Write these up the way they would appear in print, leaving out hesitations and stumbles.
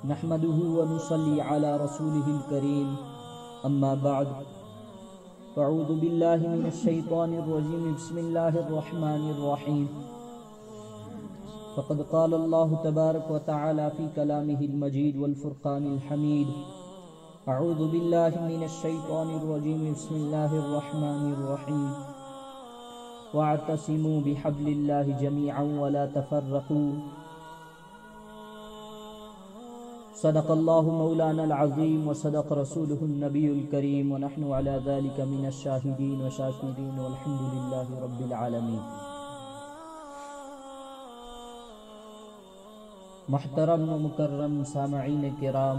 نحمده ونصلي على رسوله الكريم أما بعد فأعوذ بالله من الشيطان الرجيم بسم الله الرحمن الرحيم فقد قال الله تبارك وتعالى في كلامه المجيد والفرقان الحميد أعوذ بالله من الشيطان الرجيم بسم الله الرحمن الرحيم واعتصموا بحبل الله جميعا ولا تفرقوا صدق الله مولانا العظيم وصدق رسوله النبي الكريم ونحن على ذلك من الشاهدين والشاكرين والحمد لله رب العالمين. محترم و مکرم سامعین کرام،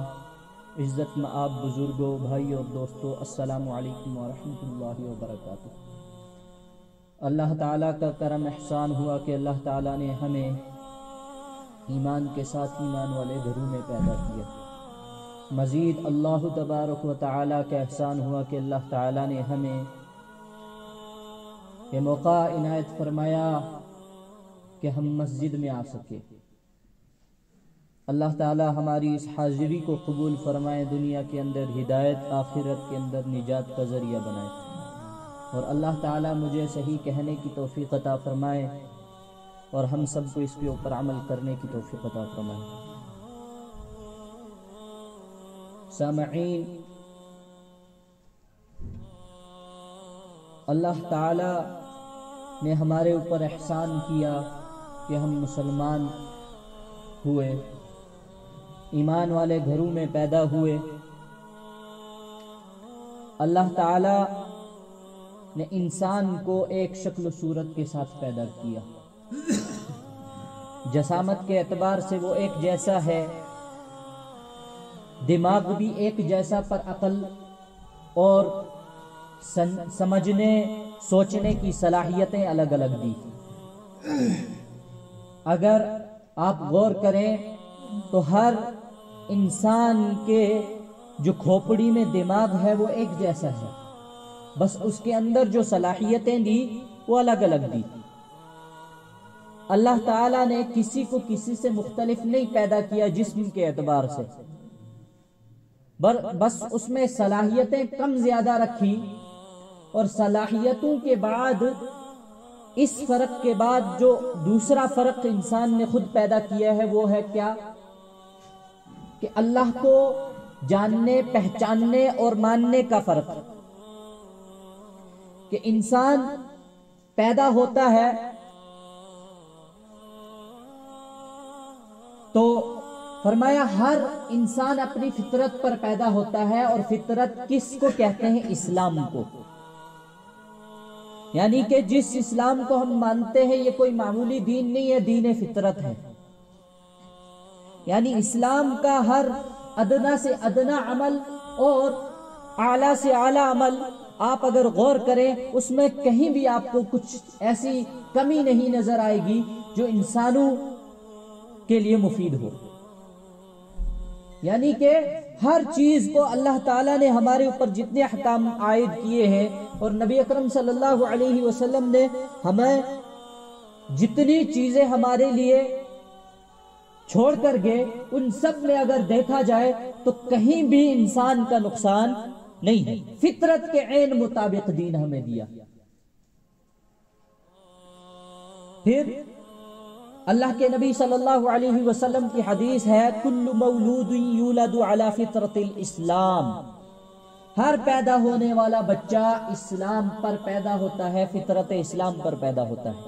عزت مآب بزرگوں، بھائی اور دوستوں، السلام علیکم ورحمۃ اللہ وبرکاتہ. اللہ تعالیٰ کا کرم احسان ہوا کہ اللہ تعالیٰ نے ہمیں ایمان کے ساتھ ایمان والے گھروں میں پیدا کیا. مزید اللہ تبارک و تعالیٰ کا احسان ہوا کہ اللہ تعالیٰ نے ہمیں یہ موقع عنایت فرمایا کہ ہم مسجد میں آ سکے. اللہ تعالیٰ ہماری اس حاضری کو قبول فرمائے، دنیا کے اندر ہدایت، آخرت کے اندر نجات کا ذریعہ بنائے، اور اللہ تعالیٰ مجھے صحیح کہنے کی توفیق عطا فرمائے اور ہم سب کو اس کے اوپر عمل کرنے کی توفیق عطا فرمائے. سامعین، اللہ تعالی نے ہمارے اوپر احسان کیا کہ ہم مسلمان ہوئے، ایمان والے گھروں میں پیدا ہوئے. اللہ تعالی نے انسان کو ایک شکل و صورت کے ساتھ پیدا کیا. جسامت کے اعتبار سے وہ ایک جیسا ہے، دماغ بھی ایک جیسا، پر عقل اور سمجھنے سوچنے کی صلاحیتیں الگ الگ دی. اگر آپ غور کریں تو ہر انسان کے جو کھوپڑی میں دماغ ہے وہ ایک جیسا ہے، بس اس کے اندر جو صلاحیتیں دی وہ الگ الگ دی. اللہ تعالیٰ نے کسی کو کسی سے مختلف نہیں پیدا کیا جسم کے اعتبار سے، بس اس میں صلاحیتیں کم زیادہ رکھی. اور صلاحیتوں کے بعد، اس فرق کے بعد جو دوسرا فرق انسان نے خود پیدا کیا ہے وہ ہے کیا؟ کہ اللہ کو جاننے، پہچاننے اور ماننے کا فرق. کہ انسان پیدا ہوتا ہے تو فرمایا ہر انسان اپنی فطرت پر پیدا ہوتا ہے، اور فطرت کس کو کہتے ہیں؟ اسلام کو. یعنی کہ جس اسلام کو ہم مانتے ہیں یہ کوئی معمولی دین نہیں ہے، دین فطرت ہے. یعنی اسلام کا ہر ادنا سے ادنا عمل اور اعلیٰ سے اعلیٰ عمل آپ اگر غور کریں اس میں کہیں بھی آپ کو کچھ ایسی کمی نہیں نظر آئے گی جو انسانوں کے لیے مفید ہو. یعنی کہ ہر چیز کو اللہ تعالیٰ نے ہمارے اوپر جتنے احکام عائد کیے ہیں، اور نبی اکرم صلی اللہ علیہ وسلم نے ہمیں جتنی چیزیں ہمارے لیے چھوڑ کر گئے، ان سب میں اگر دیکھا جائے تو کہیں بھی انسان کا نقصان نہیں ہے. فطرت کے عین مطابق دین ہمیں دیا. پھر اللہ کے نبی صلی اللہ علیہ وسلم کی حدیث ہے، کل مولود یولد علی فطرت الاسلام. ہر پیدا ہونے والا بچہ اسلام پر پیدا ہوتا ہے، فطرت اسلام پر پیدا ہوتا ہے.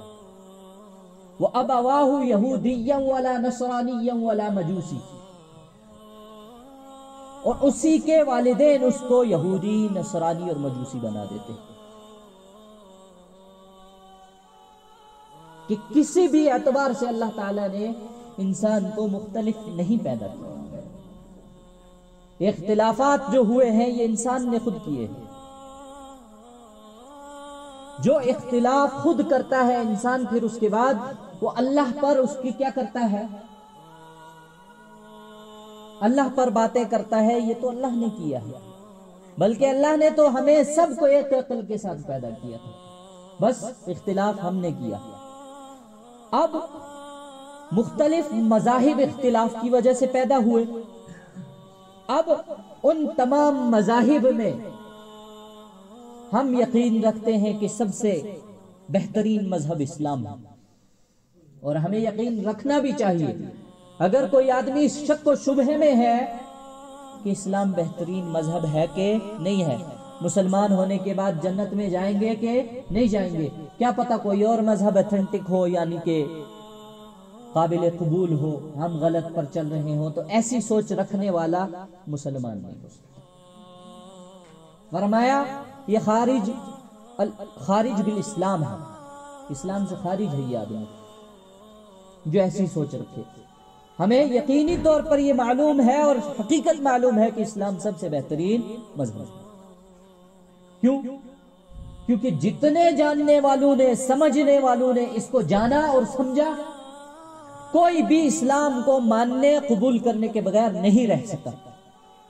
وَأَبَوَاهُ يَهُودِيًّا وَلَا نَصْرَانِيًّا وَلَا مَجُوسِي. اور اسی کے والدین اس کو یہودی، نصرانی اور مجوسی بنا دیتے. کہ کسی بھی اعتبار سے اللہ تعالیٰ نے انسان کو مختلف نہیں پیدا کیا. اختلافات جو ہوئے ہیں یہ انسان نے خود کیے ہیں. جو اختلاف خود کرتا ہے انسان، پھر اس کے بعد وہ اللہ پر اس کی کیا کرتا ہے؟ اللہ پر باتیں کرتا ہے. یہ تو اللہ نے کیا ہے، بلکہ اللہ نے تو ہمیں سب کو ایک عقل کے ساتھ پیدا کیا تھا، بس اختلاف ہم نے کیا. اب مختلف مذاہب اختلاف کی وجہ سے پیدا ہوئے. اب ان تمام مذاہب میں ہم یقین رکھتے ہیں کہ سب سے بہترین مذہب اسلام ہے، اور ہمیں یقین رکھنا بھی چاہیے. اگر کوئی آدمی اس شک و شبہے میں ہے کہ اسلام بہترین مذہب ہے کہ نہیں ہے، مسلمان ہونے کے بعد جنت میں جائیں گے کہ نہیں جائیں گے، کیا پتہ کوئی اور مذہب اتھینٹک ہو، یعنی کہ قابل قبول ہو، ہم غلط پر چل رہے ہوں، تو ایسی سوچ رکھنے والا مسلمان نہیں ہو سکتا. فرمایا یہ خارج بالاسلام ہے، اسلام سے خارج ہے یہ آدمی جو ایسی سوچ رکھے. ہمیں یقینی طور پر یہ معلوم ہے اور حقیقت معلوم ہے کہ اسلام سب سے بہترین مذہب ہے. کیوں؟ کیونکہ جتنے جاننے والوں نے، سمجھنے والوں نے اس کو جانا اور سمجھا، کوئی بھی اسلام کو ماننے قبول کرنے کے بغیر نہیں رہ سکتا.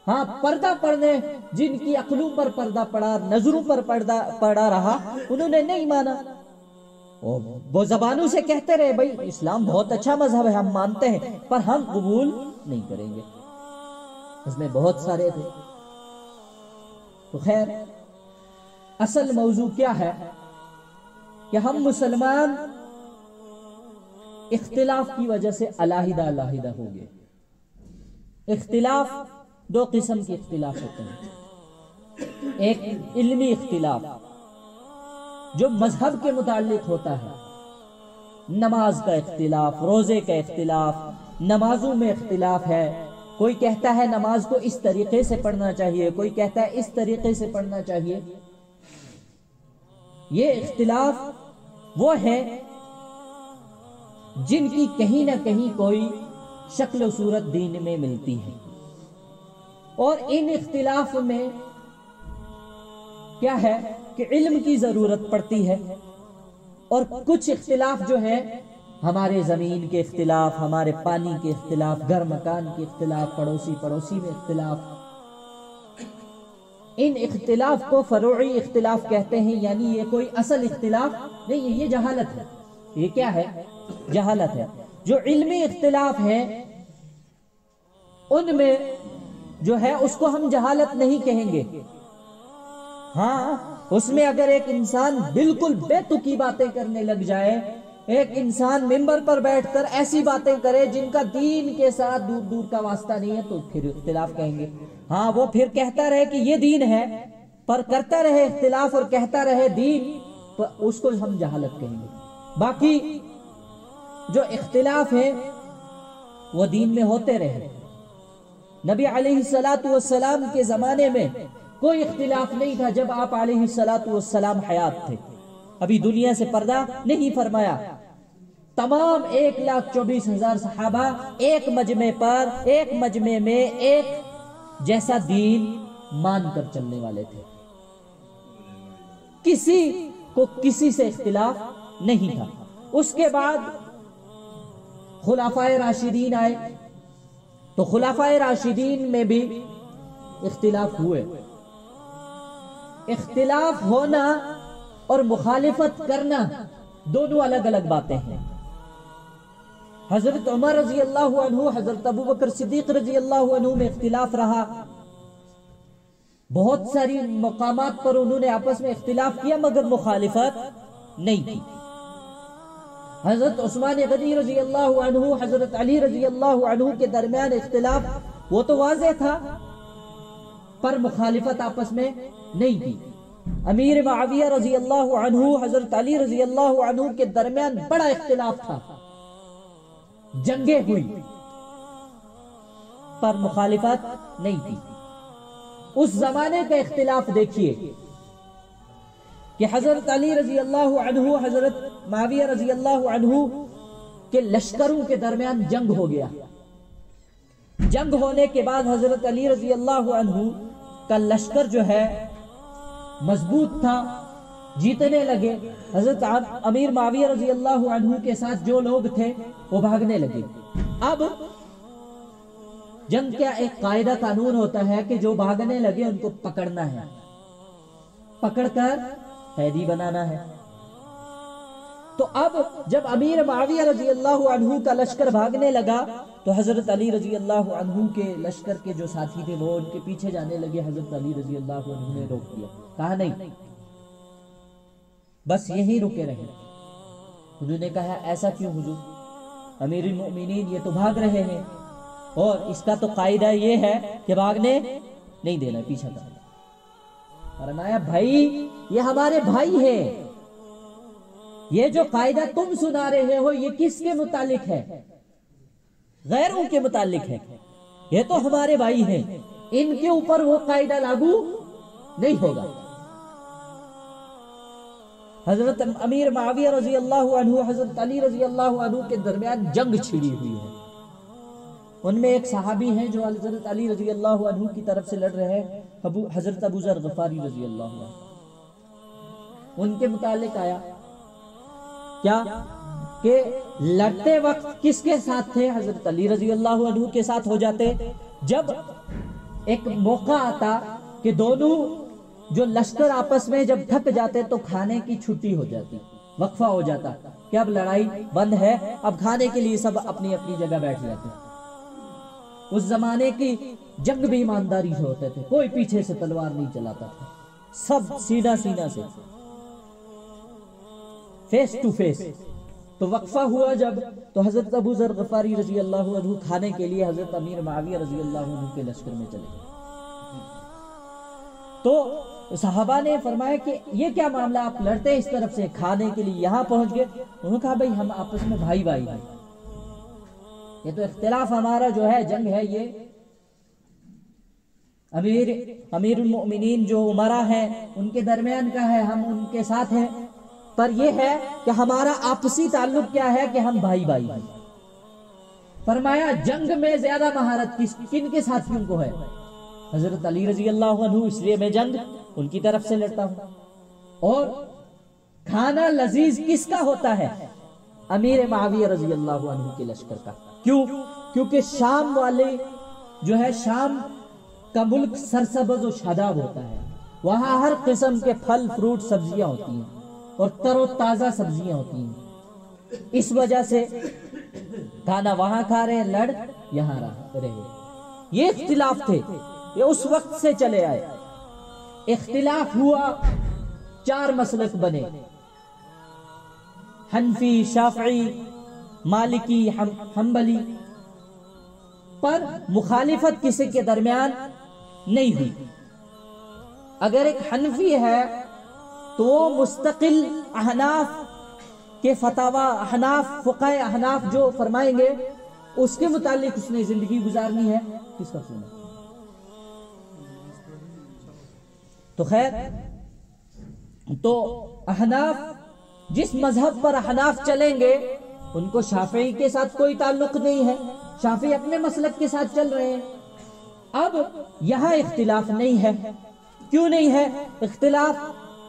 ہاں، پردہ پڑنے جن کی عقلوں پر پردہ پڑا، نظروں پر پردہ پڑا رہا، انہوں نے نہیں مانا. وہ زبانوں سے کہتے رہے بھائی اسلام بہت اچھا مذہب ہے، ہم مانتے ہیں، پر ہم قبول نہیں کریں گے. اس میں بہت سارے تھے. تو خیر، اصل موضوع کیا ہے کہ ہم مسلمان اختلاف کی وجہ سے علیحدہ علیحدہ ہو گئے. اختلاف دو قسم کے اختلاف ہوتے ہیں. ایک علمی اختلاف جو مذہب کے متعلق ہوتا ہے، نماز کا اختلاف، روزے کا اختلاف، نمازوں میں اختلاف ہے. کوئی کہتا ہے نماز کو اس طریقے سے پڑھنا چاہیے، کوئی کہتا ہے اس طریقے سے پڑھنا چاہیے. یہ اختلاف وہ ہے جن کی کہیں نہ کہیں کوئی شکل و صورت دین میں ملتی ہے. اور ان اختلاف میں کیا ہے کہ علم کی ضرورت پڑتی ہے. اور کچھ اختلاف جو ہے ہمارے زمین کے اختلاف، ہمارے پانی کے اختلاف، گھر مکان کے اختلاف، پڑوسی میں اختلاف، ان اختلاف کو فروعی اختلاف کہتے ہیں. یعنی یہ کوئی اصل اختلاف نہیں ہے، یہ جہالت ہے. یہ کیا ہے؟ جہالت ہے. جو علمی اختلاف ہے ان میں جو ہے اس کو ہم جہالت نہیں کہیں گے. ہاں، اس میں اگر ایک انسان بالکل بے تکی باتیں کرنے لگ جائے، ایک انسان منبر پر بیٹھ کر ایسی باتیں کرے جن کا دین کے ساتھ دور دور کا واسطہ نہیں ہے، تو پھر اختلاف کہیں گے. ہاں، وہ پھر کہتا رہے کہ یہ دین ہے، پر کرتا رہے اختلاف اور کہتا رہے دین، تو اس کو ہم جہالت کہیں گے. باقی جو اختلاف ہے وہ دین میں ہوتے رہے. نبی علیہ السلام کے زمانے میں کوئی اختلاف نہیں تھا جب آپ علیہ السلام حیات تھے. ابھی دنیا سے پردہ نہیں فرمایا. تمام 1,24,000 صحابہ ایک مجمع پر، ایک مجمع میں ایک جیسا دین مان کر چلنے والے تھے. کسی کو کسی سے اختلاف نہیں تھا. اس کے بعد خلفائے راشدین آئے تو خلفائے راشدین میں بھی اختلاف ہوئے. اختلاف ہونا اور مخالفت کرنا دونوں الگ الگ باتیں ہیں. حضرت عمر رضی اللہ عنہ، حضرت ابو بکر صدیق رضی اللہ عنہ میں اختلاف رہا. بہت ساری مقامات پر انہوں نے آپس میں اختلاف کیا مگر مخالفت نہیں کی. حضرت عثمان غنی رضی اللہ عنہ، حضرت علی رضی اللہ عنہ کے درمیان اختلاف وہ تو واضح تھا، پر مخالفت آپس میں نہیں کی. امیر معاویہ رضی اللہ عنہ، حضرت علی رضی اللہ عنہ کے درمیان بڑا اختلاف تھا، جنگیں ہوئی، پر مخالفت نہیں کی. اس زمانے کا اختلاف دیکھیے کہ حضرت علی رضی اللہ عنہ، حضرت معاویہ رضی اللہ عنہ کے لشکروں کے درمیان جنگ ہو گیا. جنگ ہونے کے بعد حضرت علی رضی اللہ عنہ کا لشکر جو ہے مضبوط تھا، جیتنے لگے. حضرت امیر معاویہ رضی اللہ عنہ کے ساتھ جو لوگ تھے وہ بھاگنے لگے. اب جنگ کیا ایک قاعدہ قانون ہوتا ہے کہ جو بھاگنے لگے ان کو پکڑنا ہے، پکڑ کر قیدی بنانا ہے. تو اب جب امیر معاویہ رضی اللہ عنہ کا لشکر بھاگنے لگا تو حضرت علی رضی اللہ عنہ کے لشکر کے جو ساتھی تھے وہ ان کے پیچھے جانے لگے. حضرت علی رضی اللہ عنہ نے روک دیا, کہا نہیں, بس یہیں رکے رہے. انہوں نے کہا ایسا کیوں حضور, امیر المؤمنین یہ تو بھاگ رہے ہیں اور اس کا تو قاعدہ یہ ہے کہ بھاگنے نہیں دینا, پیچھا کرنا. فرمایا بھائی یہ ہمارے بھائی ہیں, یہ جو قاعدہ تم سنا رہے ہو یہ کس کے متعلق ہے؟ غیروں کے متعلق ہے. یہ تو ہمارے بھائی ہیں, ان کے اوپر وہ قاعدہ لاگو نہیں ہوگا. حضرت امیر معاویہ رضی اللہ عنہ حضرت علی رضی اللہ عنہ کے درمیان جنگ چھڑی ہوئی ہے. ان میں ایک صحابی ہیں جو حضرت علی رضی اللہ عنہ کی طرف سے لڑ رہے ہیں, حضرت ابو ذر غفاری رضی اللہ عنہ. ان کے متعلق آیا کیا کہ لڑتے وقت کس کے ساتھ تھے؟ حضرت علی رضی اللہ عنہ کے ساتھ ہو جاتے. جب ایک موقع آتا کہ دونوں جو لشکر آپس میں جب تھک جاتے تو کھانے کی چھٹی ہو جاتی, وقفہ ہو جاتا کہ اب لڑائی بند ہے, اب کھانے کے لیے سب اپنی اپنی جگہ بیٹھ جاتے. اس زمانے کی جنگ بھی ایمانداری سے ہوتے تھے, کوئی پیچھے سے تلوار نہیں چلاتا تھا, سب سینہ سینہ سے فیس ٹو فیس. تو وقفہ ہوا جب, تو حضرت ابو ذر غفاری رضی اللہ عنہ کھانے کے لیے حضرت امیر معاویہ رضی اللہ عنہ کے لشکر میں چلے گئے. تو صحابہ نے فرمایا کہ یہ کیا معاملہ, آپ لڑتے اس طرف سے کھانے کے لیے یہاں پہنچ گئے. انہوں نے کہا بھائی ہم آپس میں بھائی بھائی ہیں, یہ تو اختلاف ہمارا جو ہے جنگ ہے, یہ امیر المؤمنین جو عمرہ ہیں ان کے درمیان کا ہے, ہم ان کے ساتھ ہیں, پر یہ ہے کہ ہمارا آپسی تعلق کیا ہے کہ ہم بھائی بھائی ہیں. فرمایا جنگ میں زیادہ مہارت کن کے ساتھیوں کو ہے؟ حضرت علی رضی اللہ عنہ, اس لیے میں جنگ ان کی طرف سے لڑتا ہوں. اور کھانا لذیذ کس کا ہوتا ہے؟ امیر معاویہ رضی اللہ عنہ کے لشکر کا. کیوں؟ کیونکہ شام والے جو ہے, شام کا ملک سرسبز و شاداب ہوتا ہے, وہاں ہر قسم کے پھل فروٹ سبزیاں ہوتی ہیں اور تر و تازہ سبزیاں ہوتی ہیں. اس وجہ سے کھانا وہاں کھا رہے ہیں, لڑ یہاں رہے. یہ اختلاف تھے, یہ اس وقت سے چلے آئے. اختلاف ہوا, 4 مسلک بنے, حنفی, شافعی, مالکی, حنبلی, پر مخالفت کسی کے درمیان نہیں ہوئی. اگر ایک حنفی ہے تو وہ مستقل احناف کے فتاوی, احناف فقہ احناف جو فرمائیں گے اس کے متعلق اس نے زندگی گزارنی ہے. کس کا سنا؟ تو خیر, تو احناف جس مذہب پر احناف چلیں گے ان کو شافعی کے ساتھ کوئی تعلق نہیں ہے, شافعی اپنے مسلک کے ساتھ چل رہے ہیں. اب یہاں اختلاف نہیں ہے. کیوں نہیں ہے اختلاف؟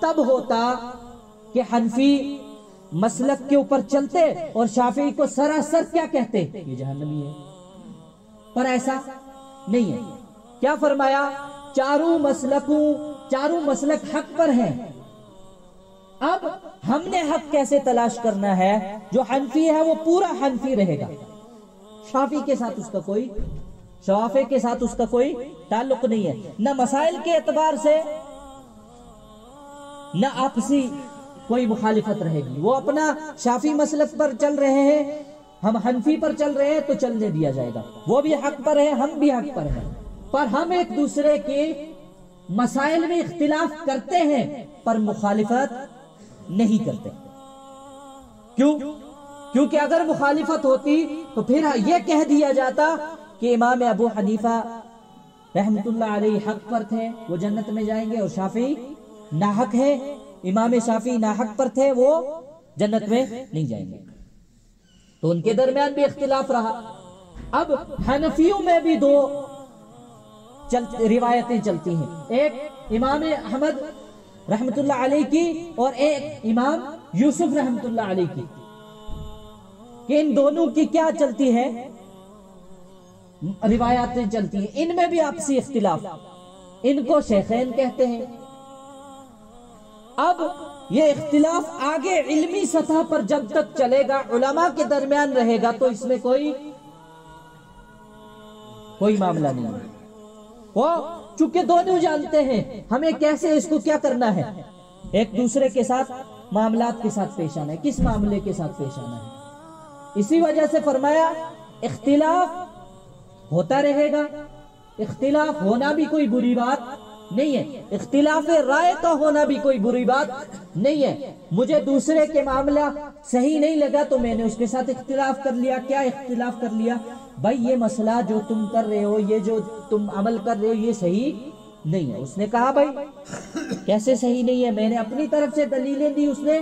تب ہوتا کہ حنفی مسلک کے اوپر چلتے اور شافعی کو سراسر کیا کہتے, یہ جہنمی ہے. پر ایسا نہیں ہے. کیا فرمایا؟ چاروں مسلک حق پر ہیں. اب ہم نے حق کیسے تلاش کرنا ہے؟ جو حنفی ہے وہ پورا حنفی رہے گا, شافعی کے ساتھ اس کا کوئی, شوافع کے ساتھ اس کا کوئی تعلق نہیں ہے, نہ مسائل کے اعتبار سے نہ آپسی کوئی مخالفت رہے گی. وہ اپنا شافعی مسلک پر چل رہے ہیں, ہم حنفی پر چل رہے ہیں تو چلنے دیا جائے گا. وہ بھی حق پر ہے, ہم بھی حق پر ہیں, پر ہم ایک دوسرے کے مسائل میں اختلاف کرتے ہیں پر مخالفت نہیں کرتے. کیوں؟ کیونکہ اگر مخالفت ہوتی تو پھر یہ کہہ دیا جاتا کہ امام ابو حنیفہ رحمت اللہ علیہ حق پر تھے, وہ جنت میں جائیں گے, اور شافعی ناحق ہے, امام شافعی ناحق پر تھے, وہ جنت میں نہیں جائیں گے. تو ان کے درمیان بھی اختلاف رہا. اب حنفیوں میں بھی 2 روایتیں چلتی ہیں, ایک امام احمد رحمت اللہ علیہ کی اور ایک امام یوسف رحمت اللہ علیہ کی, کہ ان دونوں کی کیا چلتی ہے, روایاتیں چلتی ہیں. ان میں بھی آپسی اختلاف, ان کو شیخین کہتے ہیں. اب یہ اختلاف آگے علمی سطح پر جب تک چلے گا، علماء کے درمیان رہے گا، تو اس میں کوئی معاملہ نہیں ہے۔ وہ چونکہ دونوں جانتے ہیں ہمیں کیسے اس کو کیا کرنا ہے، ایک دوسرے کے ساتھ معاملات کے ساتھ پیش آنا ہے، کس معاملے کے ساتھ پیش آنا ہے۔ اسی وجہ سے فرمایا اختلاف ہوتا رہے گا، اختلاف ہونا بھی کوئی بری بات نہیں ہے، اختلاف رائے کا ہونا بھی کوئی بری بات نہیں ہے۔ مجھے دوسرے کے معاملہ صحیح نہیں لگا تو میں نے اس کے ساتھ اختلاف کر لیا۔ کیا اختلاف کر لیا؟ بھائی یہ مسئلہ جو تم کر رہے ہو، یہ جو تم عمل کر رہے ہو، یہ صحیح نہیں ہے۔ اس نے کہا بھائی کیسے صحیح نہیں ہے؟ میں نے اپنی طرف سے دلیلیں دی، اس نے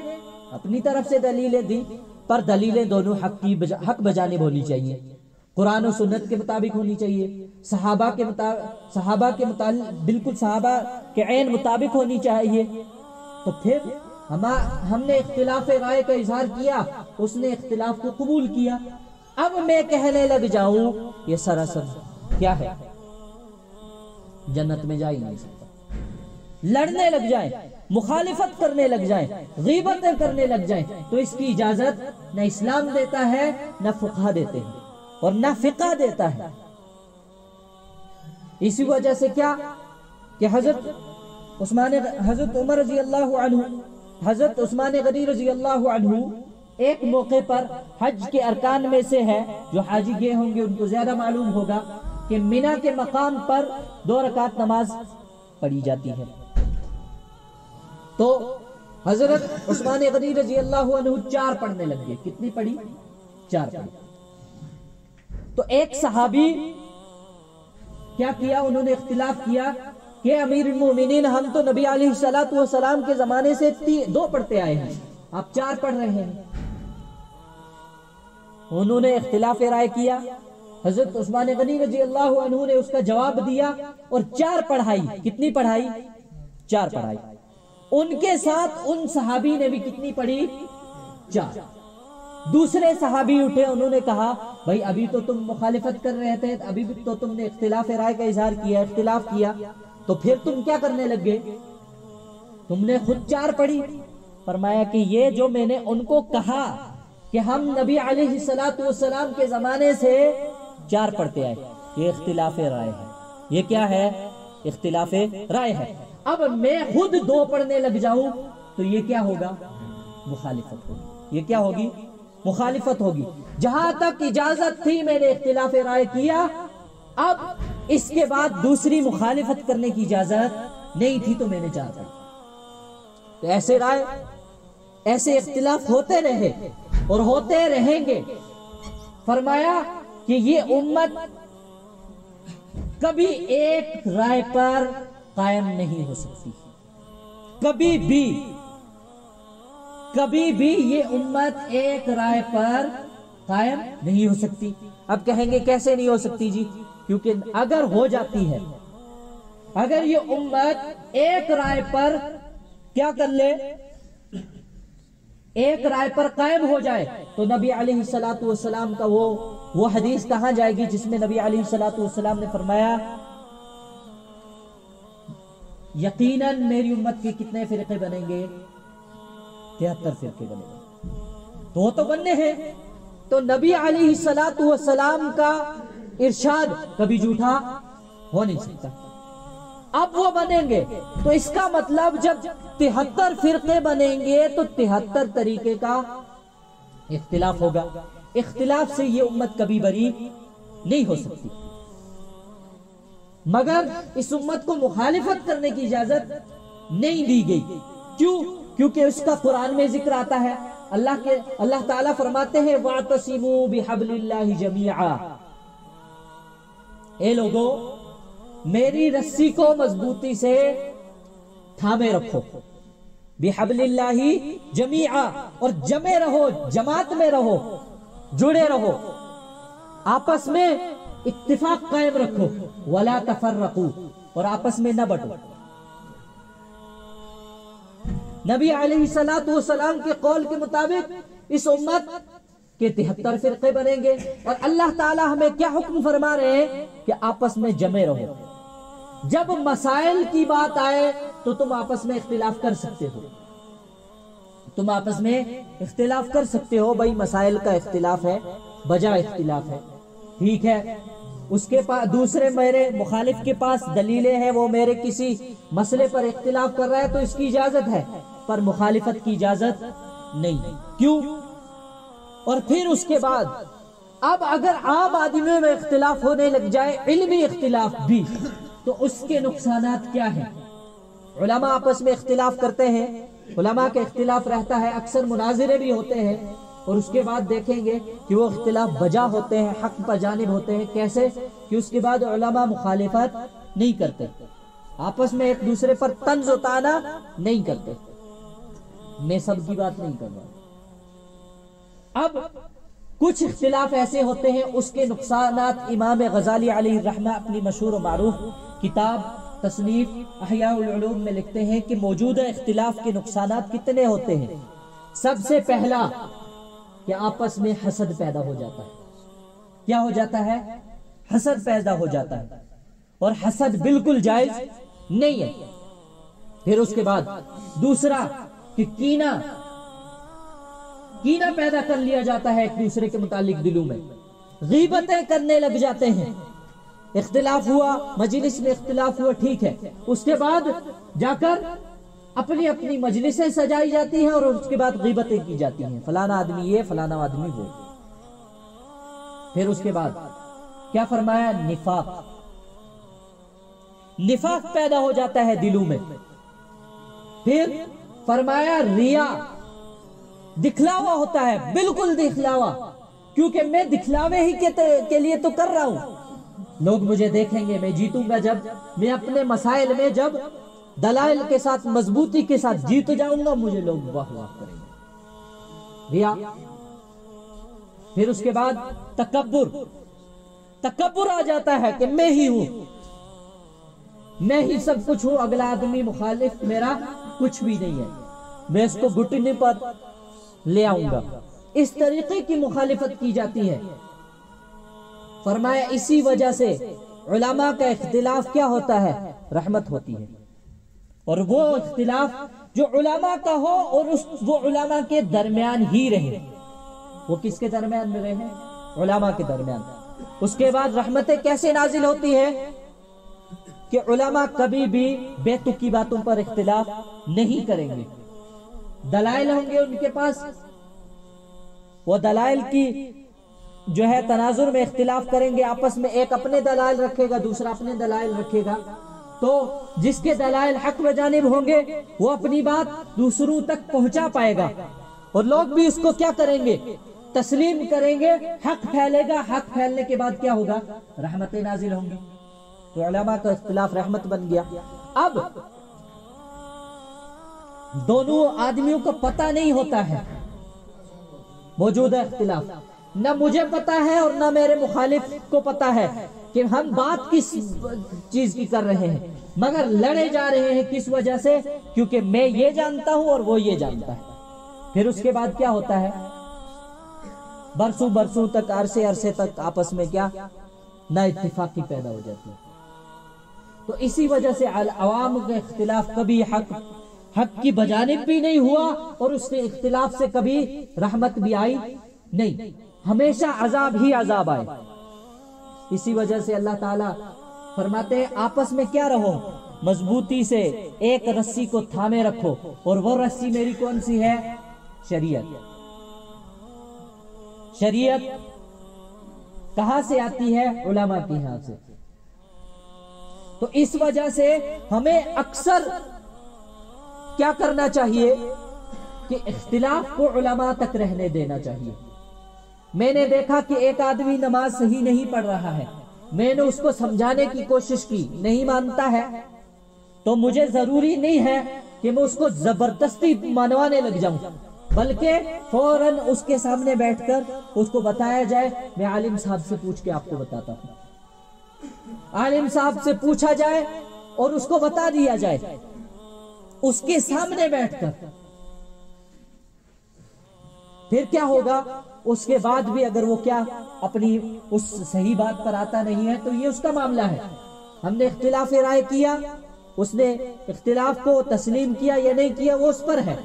اپنی طرف سے دلیلیں دی، پر دلیلیں دونوں حق بجانب ہونی چاہیے، قرآن و سنت کے مطابق ہونی چاہیے، صحابہ کے مطابق بالکل صحابہ کے عین مطابق ہونی چاہیے۔ تو پھر ہم نے اختلاف رائے کا اظہار کیا، اس نے اختلاف کو قبول کیا۔ اب میں کہنے لگ جاؤں یہ سراسر کیا ہے، جنت میں جا ہی نہیں سکتا، لڑنے لگ جائیں، مخالفت کرنے لگ جائیں، غیبتیں کرنے لگ جائیں، تو اس کی اجازت نہ اسلام دیتا ہے، نہ فقہ دیتے ہیں، اور نہ فقہ دیتا ہے۔ اسی وجہ سے کیا کہ حضرت عمر رضی اللہ عنہ، حضرت عثمان غنی رضی اللہ عنہ ایک موقع پر، حج کے ارکان میں سے ہے، جو حاجی گئے ہوں گے ان کو زیادہ معلوم ہوگا کہ مینا کے مقام پر 2 رکعت نماز پڑھی جاتی ہے۔ تو حضرت عثمان غنی رضی اللہ عنہ 4 پڑھنے لگ گئے۔ کتنی پڑھی؟ 4 پڑھی۔ تو ایک صحابی کیا کیا؟ انہوں نے اختلاف کیا کہ امیر المومنین ہم تو نبی علیہ السلام کے زمانے سے 2 پڑھتے آئے ہیں، آپ 4 پڑھ رہے ہیں۔ انہوں نے اختلاف رائے کیا، حضرت عثمان غنی رضی اللہ عنہ نے اس کا جواب دیا اور 4 پڑھائی۔ کتنی پڑھائی؟ 4 پڑھائی۔ ان کے ساتھ ان صحابی نے بھی کتنی پڑھی؟ 4۔ دوسرے صحابی اٹھے، انہوں نے کہا بھائی ابھی تو تم مخالفت کر رہے تھے، ابھی بھی تو تم نے اختلاف رائے کا اظہار کیا، اختلاف کیا، تو پھر تم کیا کرنے لگ گئے؟ تم نے خود 4 پڑھی۔ فرمایا کہ یہ جو میں نے ان کو کہا کہ ہم نبی علیہ السلام کے زمانے سے 4 پڑھتے آئے، یہ اختلاف رائے ہے۔ یہ کیا ہے؟ اختلاف رائے ہے۔ اب میں خود 2 پڑھنے لگ جاؤں تو یہ کیا ہوگا؟ مخالفت ہوگی۔ یہ کیا ہوگی؟ مخالفت ہوگی۔ جہاں تک اجازت تھی میں نے اختلاف رائے کیا، اب اس کے بعد دوسری مخالفت کرنے کی اجازت نہیں تھی تو میں نے 4 پڑھی۔ تو ایسے اختلاف ہوتے رہے اور ہوتے رہیں گے۔ فرمایا کہ یہ امت کبھی ایک رائے پر قائم نہیں ہو سکتی، کبھی بھی یہ امت ایک رائے پر قائم نہیں ہو سکتی۔ اب کہیں گے کیسے نہیں ہو سکتی جی؟ کیونکہ اگر ہو جاتی ہے، اگر یہ امت ایک رائے پر کیا کر لے، ایک رائے پر قائم ہو جائے، تو نبی علیہ السلام کا وہ حدیث کہاں جائے گی جس میں نبی علیہ السلام نے فرمایا یقیناً میری امت کے کتنے فرقے بنیں گے؟ 73 فرقے بنیں گے۔ تو وہ تو بننے ہیں۔ تو نبی علیہ السلام کا ارشاد کبھی جھوٹا ہو نہیں سکتا۔ اب وہ بنیں گے تو اس کا مطلب جب 73 فرقے بنیں گے تو 73 طریقے کا اختلاف ہوگا۔ اختلاف سے یہ امت کبھی بری نہیں ہو سکتی، مگر اس امت کو مخالفت کرنے کی اجازت نہیں دی گئی۔ کیوں؟ کیونکہ اس کا قرآن میں ذکر آتا ہے، اللہ تعالیٰ فرماتے ہیں وَاعْتَصِمُوا بِحَبْلِ اللَّهِ جَمِيعًا، اے لوگو میری رسی کو مضبوطی سے تھامے رکھو، بِحَبْلِ اللَّهِ جَمِيعًا، اور جمے رہو، جماعت میں رہو، جڑے رہو، آپس میں اتفاق قائم رکھو، وَلَا تَفَرَّقُوا، اور آپس میں نہ بٹو۔ نبی علیہ السلام کے قول کے مطابق اس امت کے 73 فرقے بنیں گے، اور اللہ تعالی ہمیں کیا حکم فرما رہے ہیں کہ آپس میں جمے رہو۔ جب مسائل کی بات آئے تو تم آپس میں اختلاف کر سکتے ہو، تم آپس میں اختلاف کر سکتے ہو، بھائی مسائل کا اختلاف ہے، بجا اختلاف ہے، ٹھیک ہے، اس کے پاس دوسرے میرے مخالف کے پاس دلیلیں ہیں، وہ میرے کسی مسئلے پر اختلاف کر رہا ہے تو اس کی اجازت ہے، پر مخالفت کی اجازت نہیں۔ کیوں؟ اور پھر اس کے بعد اب اگر عام آدمیوں میں اختلاف ہونے لگ جائے، علمی اختلاف بھی، تو اس کے نقصانات کیا ہیں؟ علماء آپس میں اختلاف کرتے ہیں، علماء کا اختلاف رہتا ہے، اکثر مناظرے بھی ہوتے ہیں، اور اس کے بعد دیکھیں گے کہ وہ اختلاف بجا ہوتے ہیں، حق پر جانب ہوتے ہیں۔ کیسے؟ کہ اس کے بعد علماء مخالفت نہیں کرتے، آپس میں ایک دوسرے پر طنز و طعنہ نہیں کرتے۔ میں سب کی بات نہیں کر رہا۔ اب کچھ اختلاف ایسے ہوتے ہیں، اس کے نقصانات امام غزالی علیہ الرحمہ اپنی مشہور و معروف کتاب تصنیف احیاء العلوم میں لکھتے ہیں کہ موجودہ اختلاف کے نقصانات کتنے ہوتے ہیں۔ سب سے پہلا کہ آپس میں حسد پیدا ہو جاتا ہے۔ کیا ہو جاتا ہے؟ حسد پیدا ہو جاتا ہے، اور حسد بالکل جائز نہیں ہے۔ پھر اس کے بعد دوسرا کہ کینہ پیدا کر لیا جاتا ہے ایک دوسرے کے متعلق دلوں میں، غیبتیں کرنے لگ جاتے ہیں۔ اختلاف ہوا، مجلس میں اختلاف ہوا، ٹھیک ہے، اس کے بعد جا کر اپنی اپنی مجلسیں سجائی جاتی ہیں، اور اس کے بعد غیبتیں کی جاتی ہیں، فلانا آدمی یہ، فلانا آدمی وہ۔ پھر اس کے بعد کیا فرمایا؟ نفاق پیدا ہو جاتا ہے دلوں میں۔ پھر فرمایا ریا، دکھلاوا ہوتا ہے، بالکل دکھلاوا، کیونکہ میں دکھلاوے ہی کے لیے تو کر رہا ہوں، لوگ مجھے دیکھیں گے، میں جیتوں گا جب میں اپنے مسائل میں جب دلائل کے ساتھ مضبوطی کے ساتھ جیت جاؤں گا، مجھے لوگ واہ واہ کریں گے، ریا۔ پھر اس کے بعد تکبر آ جاتا ہے کہ میں ہی ہوں، میں ہی سب کچھ ہوں، اگلا آدمی مخالف میرا کچھ بھی نہیں ہے، میں اس کو گھٹنے پر لے آؤں گا۔ اس طریقے کی مخالفت کی جاتی ہے۔ فرمایا اسی وجہ سے علماء کا اختلاف کیا ہوتا ہے؟ رحمت ہوتی ہے، اور وہ اختلاف جو علماء کا ہو اور وہ علماء کے درمیان ہی رہے۔ وہ کس کے درمیان میں رہے؟ علماء کے درمیان۔ اس کے بعد رحمتیں کیسے نازل ہوتی ہے؟ کہ علماء کبھی بھی بے تکی باتوں پر اختلاف نہیں کریں گے، دلائل ہوں گے ان کے پاس، وہ دلائل کی جو ہے تناظر میں اختلاف کریں گے آپس میں، ایک اپنے دلائل رکھے گا، دوسرا اپنے دلائل رکھے گا، تو جس کے دلائل حق و جانب ہوں گے وہ اپنی بات دوسروں تک پہنچا پائے گا، اور لوگ بھی اس کو کیا کریں گے؟ تسلیم کریں گے، حق پھیلے گا، حق پھیلنے کے بعد کیا ہوگا؟ رحمتیں نازل ہوں گی۔ تو علماء کا اختلاف رحمت بن گیا۔ اب دونوں آدمیوں کو پتہ نہیں ہوتا ہے موجودہ اختلاف، نہ مجھے پتا ہے اور نہ میرے مخالف کو پتا ہے کہ ہم بات کس چیز کی کر رہے ہیں، مگر لڑے جا رہے ہیں کس وجہ سے؟ کیونکہ میں یہ جانتا ہوں اور وہ یہ جانتا ہے۔ پھر اس کے بعد کیا ہوتا ہے؟ برسوں تک، عرصے تک آپس میں کیا نہ اتفاقی پیدا ہو جاتی ہے۔ تو اسی وجہ سے عوام کا اختلاف کبھی حق کی بجانب بھی نہیں ہوا، اور اس کے اختلاف سے کبھی رحمت بھی آئی نہیں، ہمیشہ عذاب ہی عذاب آئے۔ اسی وجہ سے اللہ تعالیٰ فرماتے ہیں آپس میں کیا رہو؟ مضبوطی سے ایک رسی کو تھامے رکھو، اور وہ رسی میری کون سی ہے؟ شریعت۔ شریعت کہاں سے آتی ہے؟ علماء کے یہاں سے۔ تو اس وجہ سے ہمیں اکثر کیا کرنا چاہیے کہ اختلاف کو علماء تک رہنے دینا چاہیے۔ میں نے دیکھا کہ ایک آدمی نماز صحیح نہیں پڑھ رہا ہے، میں نے اس کو سمجھانے کی کوشش کی، نہیں مانتا ہے، تو مجھے ضروری نہیں ہے کہ میں اس کو زبردستی منوانے لگ جاؤں، بلکہ فوراً اس کے سامنے بیٹھ کر اس کو بتایا جائے، میں عالم صاحب سے پوچھ کے آپ کو بتاتا ہوں، عالم صاحب سے پوچھا جائے اور اس کو بتا دیا جائے اس کے سامنے بیٹھ کر۔ پھر کیا ہوگا؟ اس کے بعد بھی اگر وہ کیا اپنی اس صحیح بات پر آتا نہیں ہے تو یہ اس کا معاملہ ہے، ہم نے اختلاف رائے کیا، اس نے اختلاف کو تسلیم کیا یا نہیں کیا وہ اس پر ہے،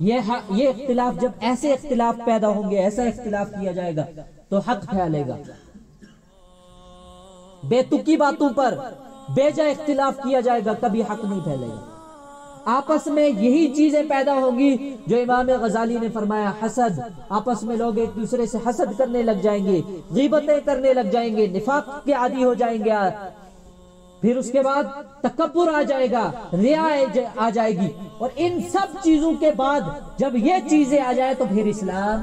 یہ اختلاف، جب ایسے اختلاف پیدا ہوں گے، ایسا اختلاف کیا جائے گا تو حق پھیلے گا. بے تکی باتوں پر بے جا اختلاف کیا جائے گا، کبھی حق نہیں پھیلے گا. آپس میں یہی چیزیں پیدا ہوں گی جو امام غزالی نے فرمایا، حسد. آپس میں لوگ ایک دوسرے سے حسد کرنے لگ جائیں گے، غیبتیں کرنے لگ جائیں گے، نفاق کے عادی ہو جائیں گے. پھر اس کے بعد تکبر آ جائے گا، ریا آ جائے گی. اور ان سب چیزوں کے بعد جب یہ چیزیں آ جائے تو پھر اسلام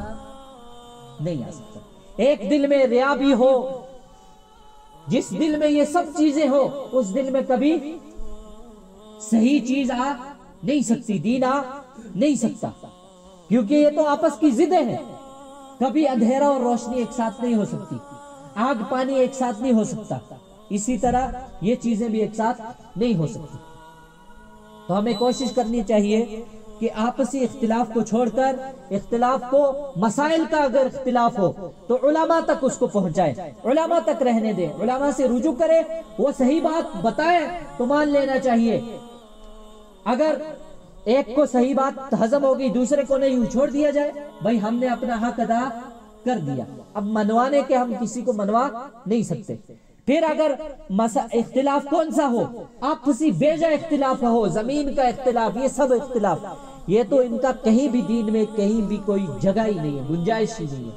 نہیں آ سکتا. ایک دل میں ریا بھی ہو، جس دل میں یہ سب چیزیں ہو اس دل میں کبھی صحیح چیز آ نہیں سکتی، دین آ نہیں سکتا، کیونکہ یہ تو آپس کی ضدیں ہیں. کبھی اندھیرا اور روشنی ایک ساتھ نہیں ہو سکتی، آگ پانی ایک ساتھ نہیں ہو سکتا، اسی طرح یہ چیزیں بھی ایک ساتھ نہیں ہو سکتی. تو ہمیں کوشش کرنی چاہیے کہ آپسی اختلاف کو چھوڑ کر اختلاف کو، مسائل کا اگر اختلاف ہو تو علماء تک اس کو پہنچائے، علماء تک رہنے دیں، علماء سے رجوع کرے، وہ صحیح بات بتائے تو مان لینا چاہیے. اگر ایک کو صحیح بات ہضم ہوگی دوسرے کو نہیں، چھوڑ دیا جائے، بھائی ہم نے اپنا حق ادا کر دیا، اب منوانے کے ہم کسی کو منوا نہیں سکتے. پھر اگر اختلاف کون سا ہو، آپسی بیجا اختلاف ہو، زمین کا اختلاف، یہ سب اختلاف، یہ تو ان کا کہیں بھی دین میں کہیں بھی کوئی جگہ ہی نہیں ہے، گنجائش ہی نہیں ہے.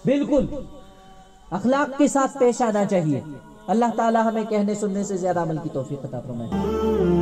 بالکل اخلاق کے ساتھ پیش آنا چاہیے. اللہ تعالی ہمیں کہنے سننے سے زیادہ عمل کی توفیق عطا فرمائے.